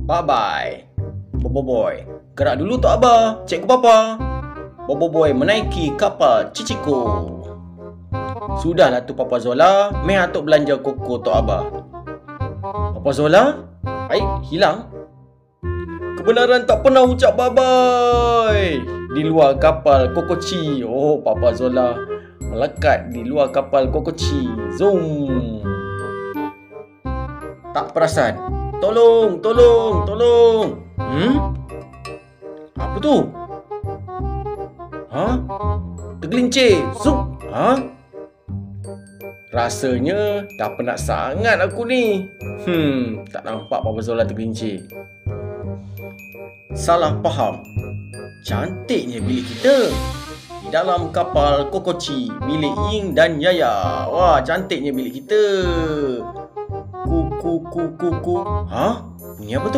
Bye-bye. Bobo Boy, gerak dulu Tok Abah, Cikgu Papa. Bobo Boy menaiki kapal Ciciko. Sudahlah tu Papa Zola, meh atuk belanja koko Tok Abah. Papa Zola? Hilang? Kebenaran tak pernah ucap bye-bye. Di luar kapal Kokoci. Oh, Papa Zola melekat di luar kapal Kokoci. Zoom. Tak perasan. Tolong. Apa tu? Tergelincir. Zup. Rasanya dah penat sangat aku ni. Tak nampak Papa Zola tergelincir. Salah faham. Cantiknya bilik kita. Di dalam kapal Kokoci, milik Ying dan Yaya. Wah, cantiknya bilik kita. Ku. Bunyi apa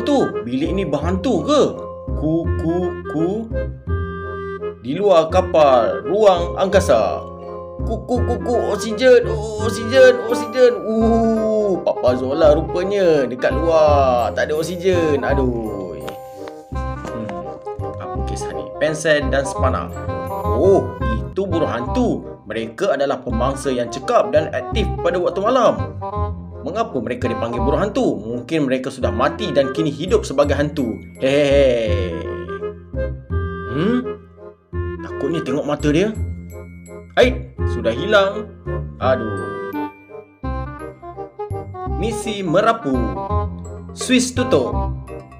tu? Bilik ni berhantu ke? Ku. Di luar kapal, ruang angkasa. Ku. Oksigen. Papa Zola rupanya dekat luar. Tak ada oksigen. Aduh. Apa kisah ni? Pensen dan Spana. Oh, itu burung hantu. Mereka adalah pemangsa yang cekap dan aktif pada waktu malam. Mengapa mereka dipanggil burung hantu? Mungkin mereka sudah mati dan kini hidup sebagai hantu. Hehehe. Takutnya tengok mata dia. Sudah hilang. Aduh. Misi merapu. Swiss tutup.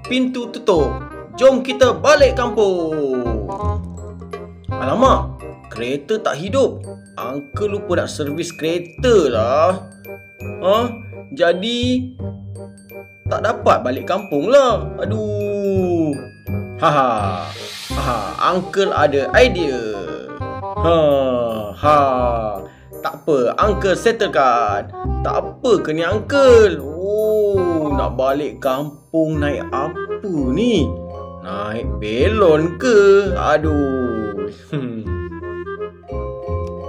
Pintu tutup. Jom kita balik kampung. Alamak, kereta tak hidup. Uncle lupa nak servis kereta lah. Jadi tak dapat balik kampung lah. Aduh. Uncle ada idea. Tak apa, Uncle settlekan. Tak apa ke ni Uncle? Nak balik kampung naik apa ni? Naik belon ke? Aduh.